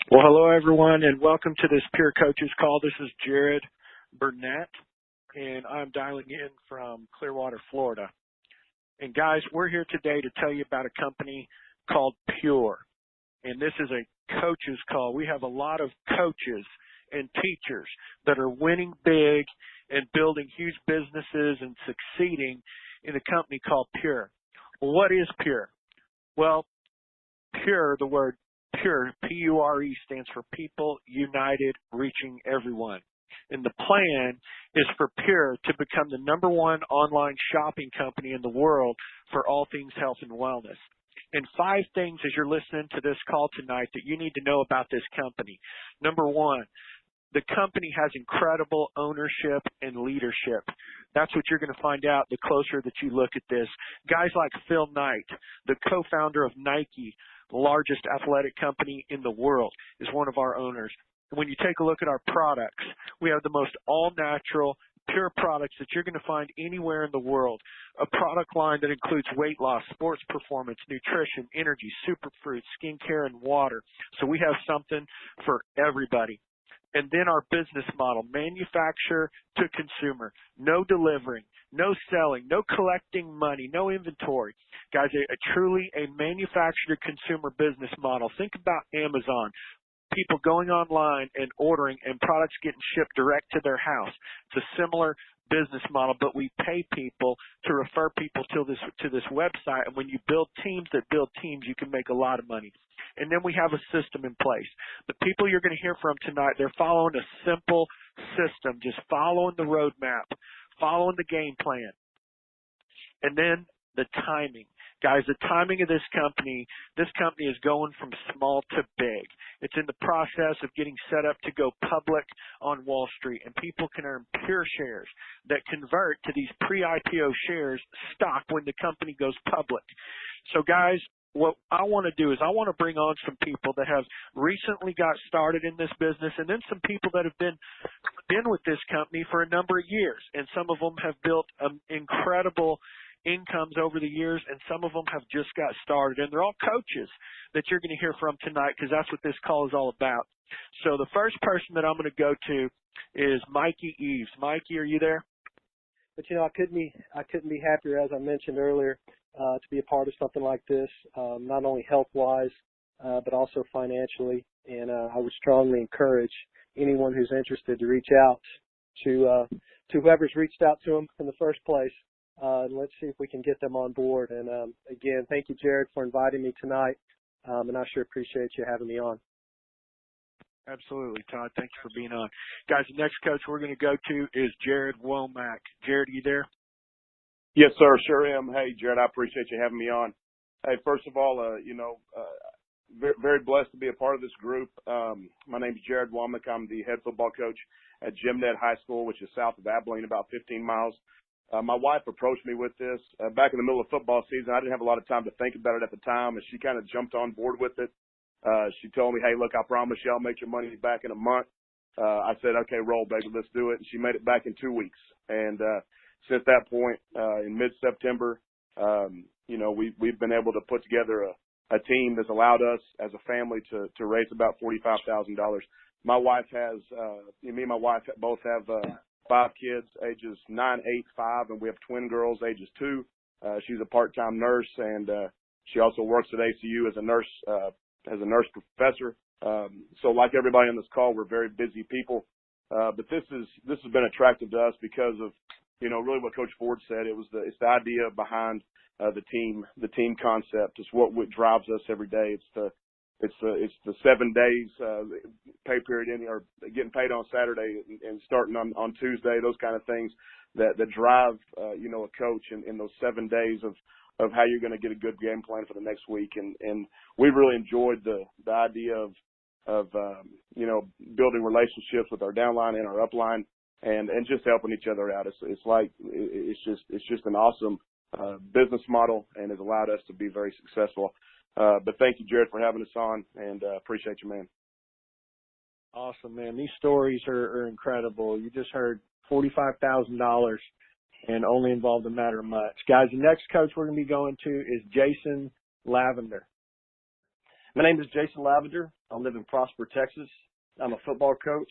Well, hello, everyone, and welcome to this Peer Coaches Call. This is Jared Burnett, and I'm dialing in from Clearwater, Florida. And, guys, we're here today to tell you about a company called Pure, and this is a coaches call. We have a lot of coaches and teachers that are winning big and building huge businesses and succeeding in a company called Pure. Well, what is Pure? Well, Pure, the word Pure, P-U-R-E, stands for People United Reaching Everyone. And the plan is for Pure to become the #1 online shopping company in the world for all things health and wellness. And 5 things as you're listening to this call tonight that you need to know about this company. Number 1, the company has incredible ownership and leadership. That's what you're going to find out the closer that you look at this. Guys like Phil Knight, the co-founder of Nike, the largest athletic company in the world, is one of our owners. And when you take a look at our products, we have the most all-natural, pure products that you're going to find anywhere in the world. A product line that includes weight loss, sports performance, nutrition, energy, superfruits, skincare, and water. So we have something for everybody. And then our business model, manufacturer to consumer, no delivering, no selling, no collecting money, no inventory. Guys, truly a manufacturer to consumer business model. Think about Amazon, people going online and ordering and products getting shipped direct to their house. It's a similar business model, but we pay people to refer people to this website. And when you build teams that build teams, you can make a lot of money. And then we have a system in place. The people you're going to hear from tonight, they're following a simple system, just following the roadmap, following the game plan. And then the timing. Guys, the timing of this company is going from small to big. It's in the process of getting set up to go public on Wall Street, and people can earn Pure shares that convert to these pre-IPO shares stock when the company goes public. So, guys, what I want to do is I want to bring on some people that have recently got started in this business, and then some people that have been with this company for a number of years, and some of them have built incredible incomes over the years, and some of them have just got started. And they're all coaches that you're going to hear from tonight, because that's what this call is all about. So the first person that I'm going to go to is Mikey Eves. Mikey, are you there? But, I couldn't be happier, as I mentioned earlier, to be a part of something like this, not only health-wise, but also financially. And I would strongly encourage anyone who's interested to reach out to whoever's reached out to them in the first place. And let's see if we can get them on board. And again, thank you, Jared, for inviting me tonight. And I sure appreciate you having me on. Absolutely, Todd. Thank you for being on. Guys, the next coach we're going to go to is Jared Womack. Jared, are you there? Yes, sir. Sure am. Hey, Jared, I appreciate you having me on. Hey, first of all, very, very blessed to be a part of this group. My name is Jared Wambach. I'm the head football coach at Gymnet High School, which is south of Abilene, about 15 miles. My wife approached me with this back in the middle of football season. I didn't have a lot of time to think about it at the time, and she kind of jumped on board with it. She told me, hey, look, I promise you I'll make your money back in a month. I said, okay, roll, baby, let's do it. And she made it back in 2 weeks. And since that point, in mid-September, we've been able to put together a team that's allowed us as a family to raise about $45,000. My wife has, me and my wife both have 5 kids, ages 9, 8, 5, and we have twin girls, ages 2. She's a part-time nurse, and she also works at ACU as a nurse professor. So like everybody on this call, we're very busy people. But this has been attractive to us because of, really what Coach Ford said. It's the idea behind the team concept. It's what drives us every day. It's the 7 days pay period or getting paid on Saturday and starting on Tuesday, those kind of things that drive a coach in those 7 days of how you're going to get a good game plan for the next week. And we really enjoyed the idea of building relationships with our downline and our upline and just helping each other out. It's just an awesome business model and has allowed us to be very successful. But thank you, Jared, for having us on, and appreciate you, man. Awesome, man. These stories are incredible. You just heard $45,000 and only involved a matter of months. Guys, the next coach we're going to be going to is Jason Lavender. My name is Jason Lavender. I live in Prosper, Texas. I'm a football coach.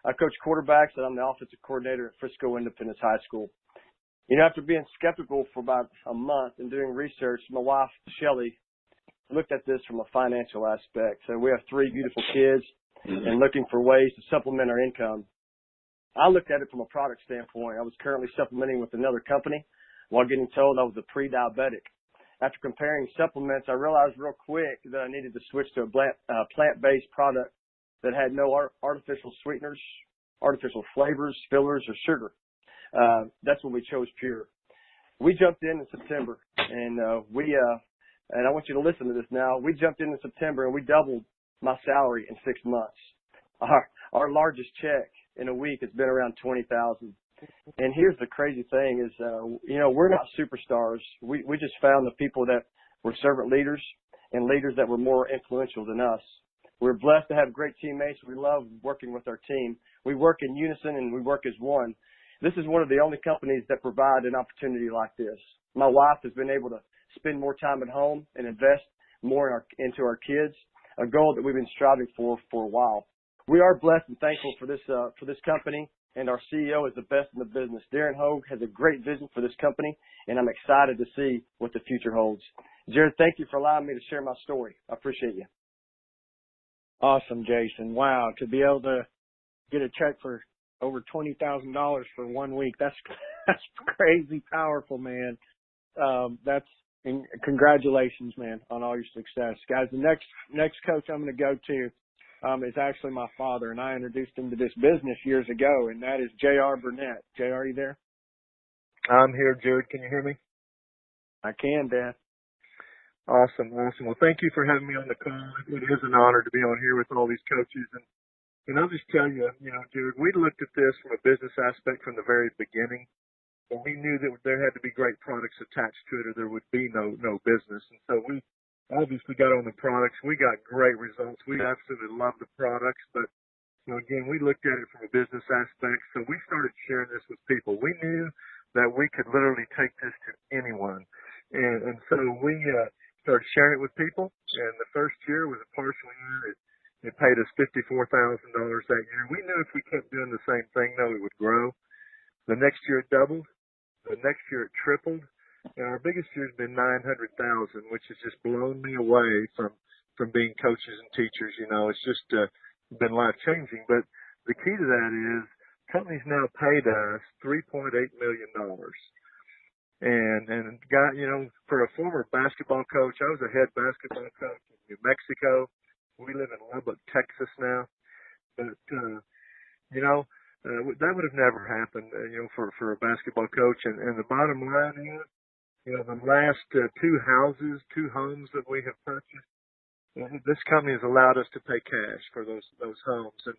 I coach quarterbacks, and I'm the offensive coordinator at Frisco Independence High School. You know, after being skeptical for about a month and doing research, my wife, Shelly, looked at this from a financial aspect. So we have 3 beautiful kids and looking for ways to supplement our income. I looked at it from a product standpoint. I was currently supplementing with another company while getting told I was a pre-diabetic. After comparing supplements, I realized real quick that I needed to switch to a plant-based product that had no artificial sweeteners, artificial flavors, fillers, or sugar. That's when we chose Pure. We jumped in September, and and I want you to listen to this now. We jumped in September, and we doubled my salary in 6 months. Our largest check in a week has been around $20,000. And here's the crazy thing is, you know, we're not superstars. We just found the people that were servant leaders and leaders that were more influential than us. We're blessed to have great teammates. We love working with our team. We work in unison and we work as one. This is one of the only companies that provide an opportunity like this. My wife has been able to spend more time at home and invest more into our kids, a goal that we've been striving for a while. We are blessed and thankful for this company, and our CEO is the best in the business. Darren Hogue has a great vision for this company, and I'm excited to see what the future holds. Jared, thank you for allowing me to share my story. I appreciate you. Awesome, Jason. Wow, to be able to get a check for over $20,000 for 1 week, that's crazy powerful, man. And congratulations, man, on all your success. Guys, the next coach I'm going to go to is actually my father, and I introduced him to this business years ago, and that is J.R. Burnett. J.R., you there? I'm here, Jared. Can you hear me? I can, Dad. Awesome. Well, thank you for having me on the call. It is an honor to be on here with all these coaches. And I'll just tell you, Jared, we looked at this from a business aspect from the very beginning. And we knew that there had to be great products attached to it or there would be no business. And so we obviously got on the products. We got great results. We absolutely love the products. But, again, we looked at it from a business aspect. So we started sharing this with people. We knew that we could literally take this to anyone. And so we started sharing it with people. And the first year was a partial year. It paid us $54,000 that year. We knew if we kept doing the same thing, though, it would grow. The next year it doubled. The next year it tripled. And our biggest year has been $900,000, which has just blown me away from being coaches and teachers. It's just been life-changing. But the key to that is companies now paid us $3.8 million. And got, for a former basketball coach, I was a head basketball coach in New Mexico. We live in Wambach, Texas now. But, that would have never happened, for a basketball coach. And the bottom line is, the last two homes that we have purchased, this company has allowed us to pay cash for those homes. And,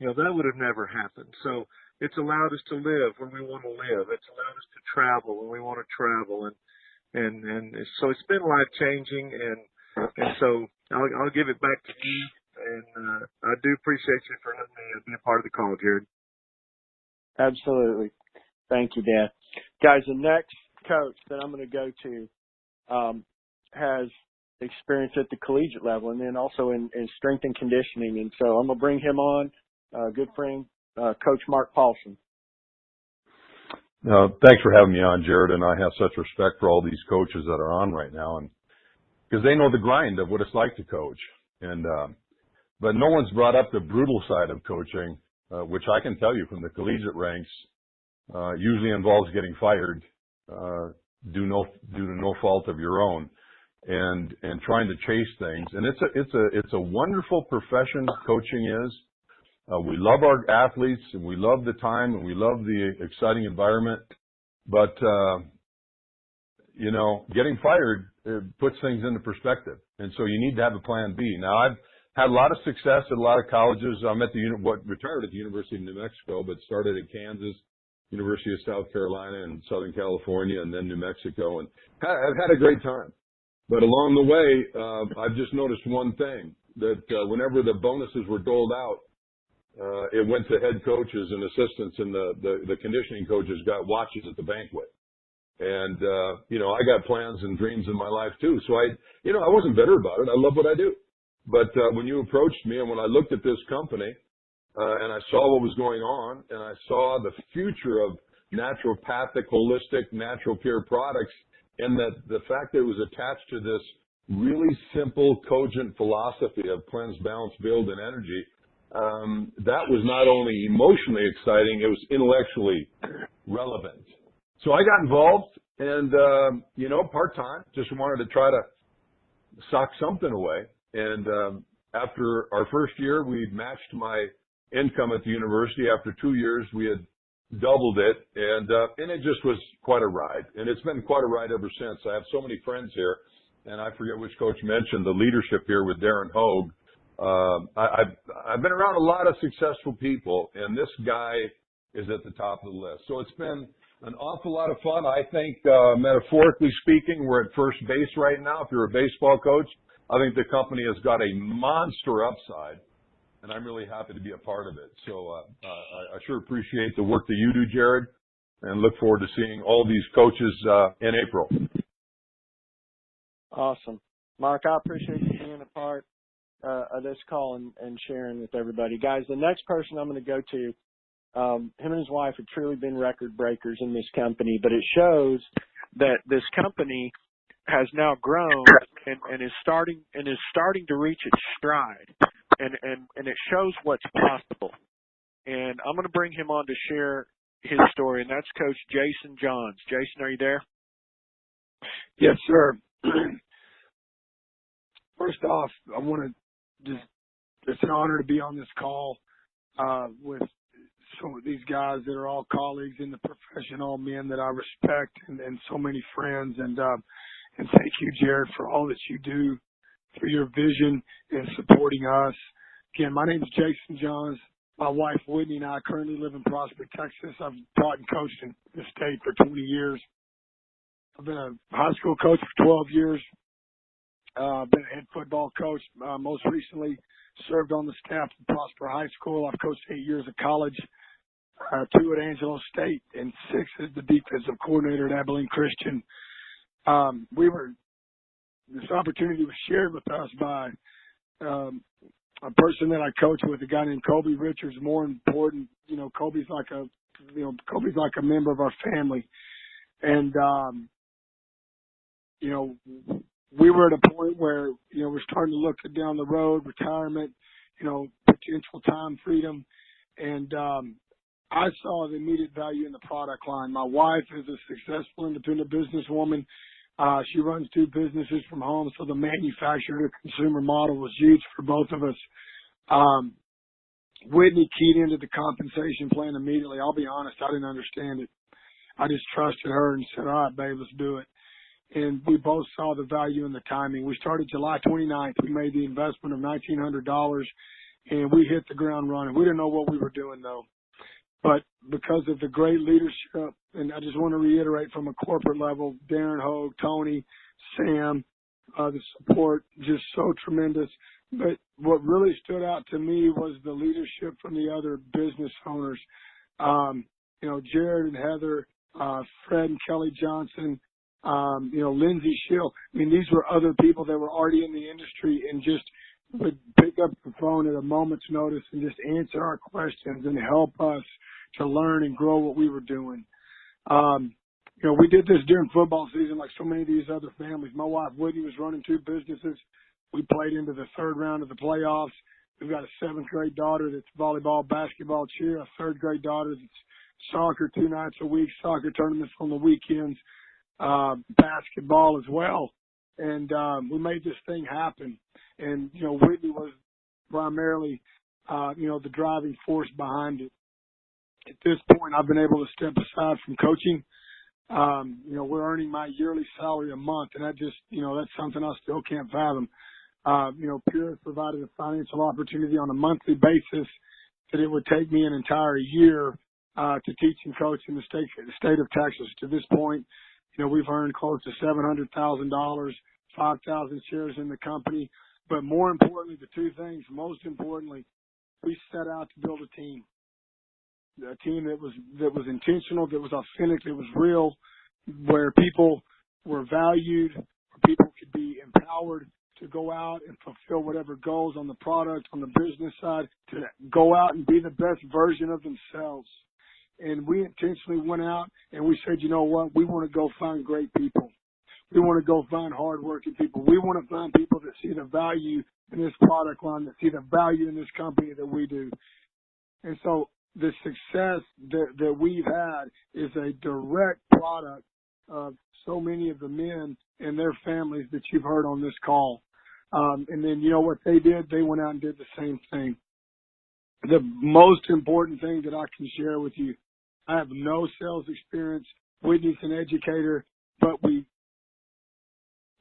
that would have never happened. So it's allowed us to live where we want to live. It's allowed us to travel when we want to travel. And so it's been life-changing. And so I'll give it back to you. And I do appreciate you for letting me be a part of the call, Jared. Absolutely. Thank you, Dad. Guys, the next coach that I'm going to go to has experience at the collegiate level and then also in strength and conditioning. And so I'm going to bring him on, good friend, Coach Mark Paulson. Thanks for having me on, Jared. And I have such respect for all these coaches that are on right now, and because they know the grind of what it's like to coach. And but no one's brought up the brutal side of coaching, which I can tell you from the collegiate ranks, usually involves getting fired due to no fault of your own, and trying to chase things. And it's a wonderful profession. Coaching is. We love our athletes, and we love the time, and we love the exciting environment. But getting fired puts things into perspective, and so you need to have a plan B. Now, I've had a lot of success at a lot of colleges. I'm at retired at the University of New Mexico, but started at Kansas, University of South Carolina, and Southern California, and then New Mexico, and I've had a great time. But along the way, I've just noticed one thing, that whenever the bonuses were doled out, it went to head coaches and assistants, and the conditioning coaches got watches at the banquet. And, I got plans and dreams in my life too. So I wasn't bitter about it. I love what I do. But when you approached me and when I looked at this company and I saw what was going on and I saw the future of naturopathic, holistic, natural care products, and that the fact that it was attached to this really simple, cogent philosophy of cleanse, balance, build, and energy, that was not only emotionally exciting, it was intellectually relevant. So I got involved and, part-time, just wanted to try to sock something away. And after our first year, we matched my income at the university. After 2 years, we had doubled it, and it just was quite a ride. And it's been quite a ride ever since. I have so many friends here, and I forget which coach mentioned the leadership here with Darren Hogue. I've been around a lot of successful people, and this guy is at the top of the list. So it's been an awful lot of fun. I think, metaphorically speaking, we're at first base right now. If you're a baseball coach, I think the company has got a monster upside, and I'm really happy to be a part of it. So I sure appreciate the work that you do, Jared, and look forward to seeing all these coaches in April. Awesome. Mark, I appreciate you being a part of this call and sharing with everybody. Guys, the next person I'm going to go to, him and his wife have truly been record breakers in this company, but it shows that this company has now grown and is starting to reach its stride, and it shows what's possible. And I'm going to bring him on to share his story, and that's Coach Jason Johns. Jason, are you there? Yes, sir. First off, I want to it's an honor to be on this call with some of these guys that are all colleagues in the profession, all men that I respect, and so many friends. And thank you, Jared, for all that you do, for your vision and supporting us. Again, my name is Jason Johns. My wife, Whitney, and I currently live in Prosper, Texas. I've taught and coached in the state for 20 years. I've been a high school coach for 12 years. I've been a head football coach. Most recently served on the staff at Prosper High School. I've coached 8 years of college, 2 at Angelo State, and 6 as the defensive coordinator at Abilene Christian. This opportunity was shared with us by a person that I coach with, a guy named Kobe Richards. More important, Kobe's like a member of our family. And, we were at a point where, we're starting to look down the road, retirement, potential time freedom. And, I saw the immediate value in the product line. My wife is a successful independent businesswoman. She runs 2 businesses from home, so the manufacturer to consumer model was huge for both of us. Whitney keyed into the compensation plan immediately. I'll be honest, I didn't understand it. I just trusted her and said, all right, babe, let's do it. And we both saw the value in the timing. We started July 29th. We made the investment of $1,900, and we hit the ground running. We didn't know what we were doing, though. But because of the great leadership, and I just want to reiterate from a corporate level, Darren Hogue, Tony, Sam, the support, just so tremendous. But what really stood out to me was the leadership from the other business owners. Jared and Heather, Fred and Kelly Johnson, Lindsay Schill. I mean, these were other people that were already in the industry and just would pick up the phone at a moment's notice and just answer our questions and help us to learn and grow what we were doing. We did this during football season like so many of these other families. My wife, Whitney, was running 2 businesses. We played into the 3rd round of the playoffs. We've got a 7th grade daughter that's volleyball, basketball, cheer, a 3rd grade daughter that's soccer 2 nights a week, soccer tournaments on the weekends, basketball as well. And we made this thing happen. And, Whitney was primarily, the driving force behind it. At this point, I've been able to step aside from coaching. We're earning my yearly salary a month, and that's something I still can't fathom. Pure has provided a financial opportunity on a monthly basis that it would take me an entire year to teach and coach in the state of Texas. To this point, we've earned close to $700,000, 5,000 shares in the company. But more importantly, the 2 things, most importantly, we set out to build a team that was intentional, that was authentic, that was real, where people were valued, where people could be empowered, to go out and fulfill whatever goals on the product, on the business side, to go out and be the best version of themselves. And we intentionally went out and we said, you know what, we want to go find great people. We want to go find hardworking people. We want to find people that see the value in this product line, that see the value in this company that we do. And so the success that we've had is a direct product of so many of the men and their families that you've heard on this call. And then you know what they did? They went out and did the same thing. The most important thing that I can share with you, I have no sales experience. Whitney's an educator, but we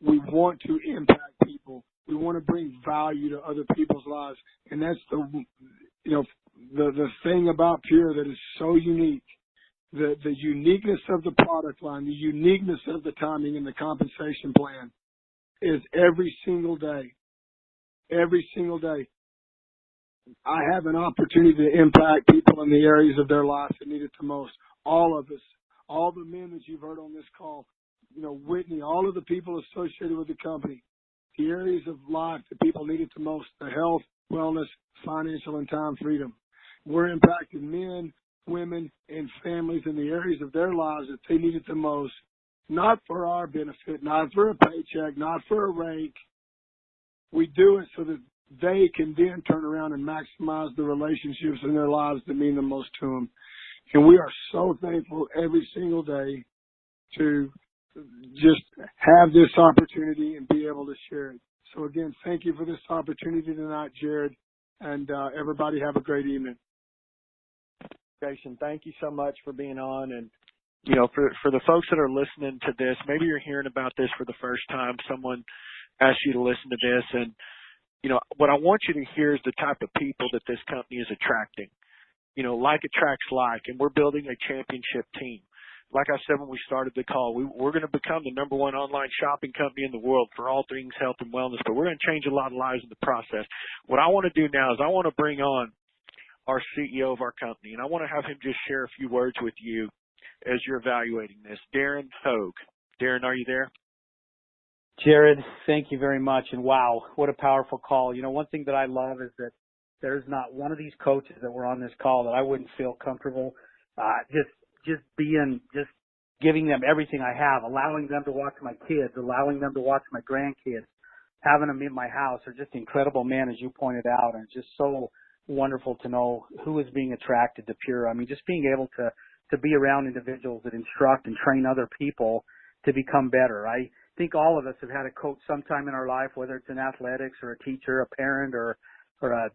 want to impact people. We want to bring value to other people's lives. And that's the thing about Pure that is so unique. The uniqueness of the product line, the uniqueness of the timing and the compensation plan is every single day, I have an opportunity to impact people in the areas of their life that need it the most. All of us, all the men that you've heard on this call, Whitney, all of the people associated with the company, the areas of life that people need it the most, the health, wellness, financial, and time freedom. We're impacting men, women, and families in the areas of their lives that they need it the most, not for our benefit, not for a paycheck, not for a rank. We do it so that they can then turn around and maximize the relationships in their lives that mean the most to them. And we are so thankful every single day to just have this opportunity and be able to share it. So again, thank you for this opportunity tonight, Jared, and everybody have a great evening. Jason, thank you so much for being on. And for the folks that are listening to this, maybe you're hearing about this for the first time. Someone asked you to listen to this, and what I want you to hear is the type of people that this company is attracting. Like attracts like, and we're building a championship team. Like I said when we started the call, we're going to become the #1 online shopping company in the world for all things health and wellness, but we're going to change a lot of lives in the process. What I want to do now is I want to bring on our CEO of our company, and I want to have him just share a few words with you as you're evaluating this. Darren Hogue. Darren, are you there? Jared, thank you very much. And wow, what a powerful call. One thing that I love is that there's not one of these coaches that were on this call that I wouldn't feel comfortable just giving them everything I have, allowing them to watch my kids, allowing them to watch my grandkids, having them in my house. They're just incredible men, as you pointed out, and it's just so wonderful to know who is being attracted to Pure. I mean, just being able to be around individuals that instruct and train other people to become better. I think all of us have had a coach sometime in our life, whether it's in athletics or a teacher, a parent, or a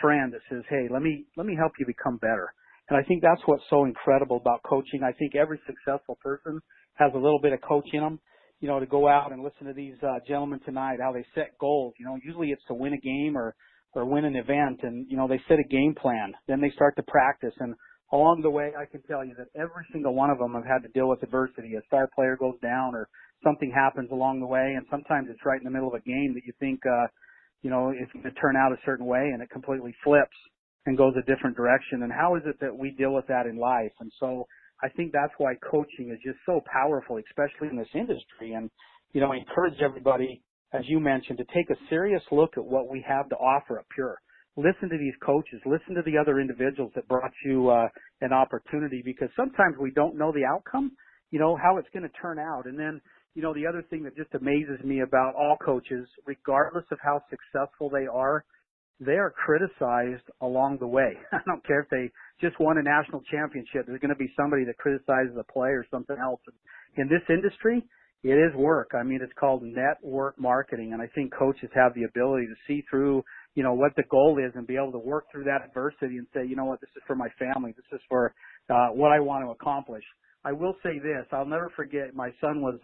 friend that says, hey, let me help you become better. And I think that's what's so incredible about coaching. I think every successful person has a little bit of coach in them, to go out and listen to these gentlemen tonight, how they set goals. Usually it's to win a game or win an event, and, they set a game plan. Then they start to practice, and along the way, I can tell you that every single one of them have had to deal with adversity. A star player goes down or something happens along the way, and sometimes it's right in the middle of a game that you think, it's going to turn out a certain way, and it completely flips and goes a different direction. And how is it that we deal with that in life? And so I think that's why coaching is just so powerful, especially in this industry. And, I encourage everybody, as you mentioned, to take a serious look at what we have to offer at Pure. Listen to these coaches. Listen to the other individuals that brought you an opportunity, because sometimes we don't know the outcome, how it's going to turn out. And then, the other thing that just amazes me about all coaches, regardless of how successful they are criticized along the way. I don't care if they just won a national championship. There's going to be somebody that criticizes a play or something else. In this industry, it is work. I mean, it's called network marketing, and I think coaches have the ability to see through, what the goal is and be able to work through that adversity and say, this is for my family. This is for what I want to accomplish. I will say this. I'll never forget, my son was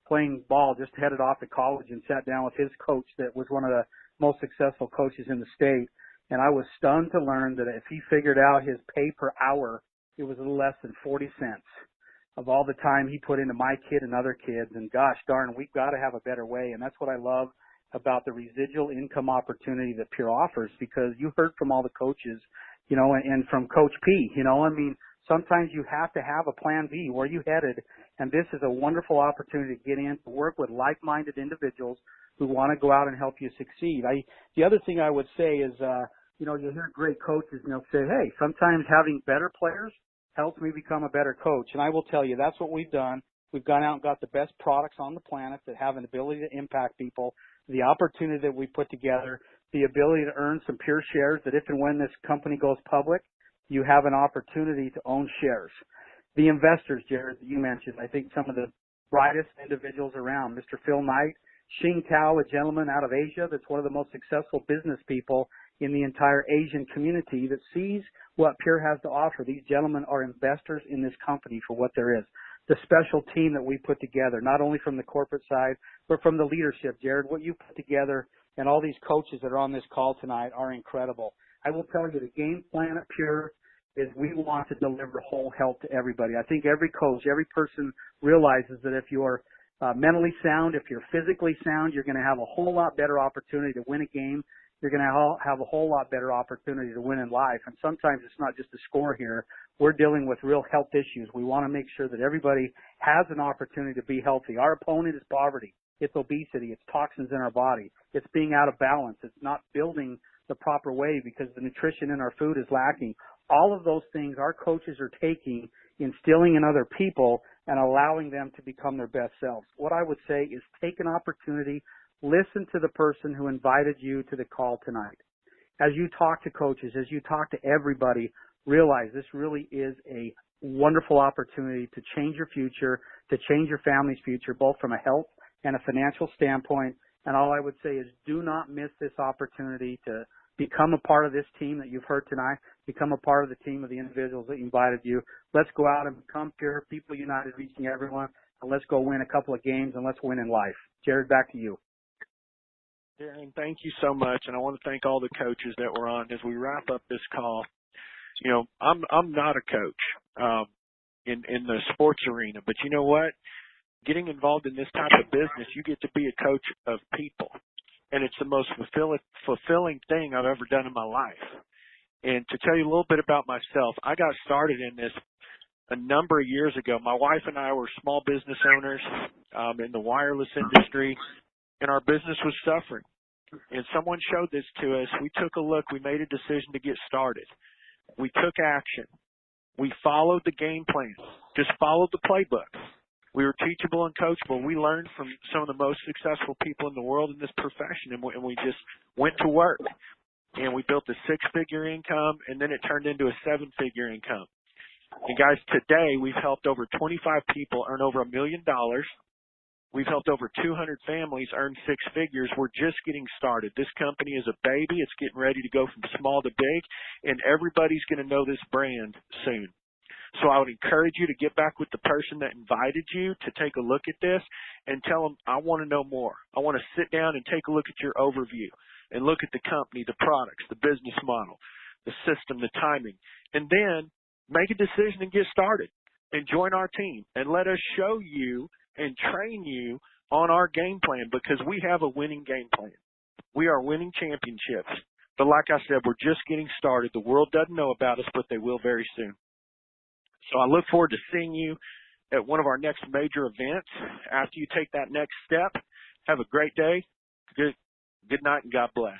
playing ball, just headed off to college, and sat down with his coach that was one of the most successful coaches in the state. And I was stunned to learn that if he figured out his pay per hour, it was a little less than 40 cents of all the time he put into my kid and other kids. And gosh darn, we've got to have a better way. And that's what I love about the residual income opportunity that Pure offers, because you heard from all the coaches, and from Coach P, Sometimes you have to have a plan B. Where are you headed? And this is a wonderful opportunity to get in, to work with like-minded individuals who want to go out and help you succeed. The other thing I would say is, you hear great coaches and they'll say, hey, sometimes having better players helps me become a better coach. And I will tell you, that's what we've done. We've gone out and got the best products on the planet that have an ability to impact people, the opportunity that we put together, the ability to earn some pure shares that if and when this company goes public, you have an opportunity to own shares. The investors, Jared, that you mentioned, I think some of the brightest individuals around, Mr. Phil Knight, Xing Tao, a gentleman out of Asia that's one of the most successful business people in the entire Asian community that sees what Pure has to offer. These gentlemen are investors in this company for what there is. The special team that we put together, not only from the corporate side, but from the leadership. Jared, what you put together and all these coaches that are on this call tonight are incredible. I will tell you the game plan at Pure is we want to deliver whole health to everybody. I think every coach, every person realizes that if you're mentally sound, if you're physically sound, you're going to have a whole lot better opportunity to win a game. You're going to have a whole lot better opportunity to win in life. And sometimes it's not just a score here. We're dealing with real health issues. We want to make sure that everybody has an opportunity to be healthy. Our opponent is poverty. It's obesity. It's toxins in our body. It's being out of balance. It's not building the proper way because the nutrition in our food is lacking. All of those things our coaches are taking, instilling in other people, and allowing them to become their best selves. What I would say is take an opportunity, listen to the person who invited you to the call tonight. As you talk to coaches, as you talk to everybody, realize this really is a wonderful opportunity to change your future, to change your family's future, both from a health and a financial standpoint. And all I would say is do not miss this opportunity to become a part of this team that you've heard tonight, become a part of the team of the individuals that invited you. Let's go out and become Pure, People United, reaching everyone, and let's go win a couple of games and let's win in life. Jared, back to you. Darren, thank you so much, and I want to thank all the coaches that were on. As we wrap up this call, I'm not a coach in the sports arena, but you know what? Getting involved in this type of business, you get to be a coach of people, and it's the most fulfilling thing I've ever done in my life. And to tell you a little bit about myself, I got started in this a number of years ago. My wife and I were small business owners in the wireless industry, and our business was suffering. And someone showed this to us. We took a look. We made a decision to get started. We took action. We followed the game plan, just followed the playbook. We were teachable and coachable. We learned from some of the most successful people in the world in this profession, and we just went to work. And we built a 6-figure income, and then it turned into a 7-figure income. And guys, today we've helped over 25 people earn over $1 million. We've helped over 200 families earn 6 figures. We're just getting started. This company is a baby. It's getting ready to go from small to big, and everybody's going to know this brand soon. So I would encourage you to get back with the person that invited you to take a look at this and tell them, I want to know more. I want to sit down and take a look at your overview and look at the company, the products, the business model, the system, the timing, and then make a decision and get started and join our team and let us show you and train you on our game plan, because we have a winning game plan. We are winning championships. But like I said, we're just getting started. The world doesn't know about us, but they will very soon. So I look forward to seeing you at one of our next major events after you take that next step. Have a great day. Good night, and God bless.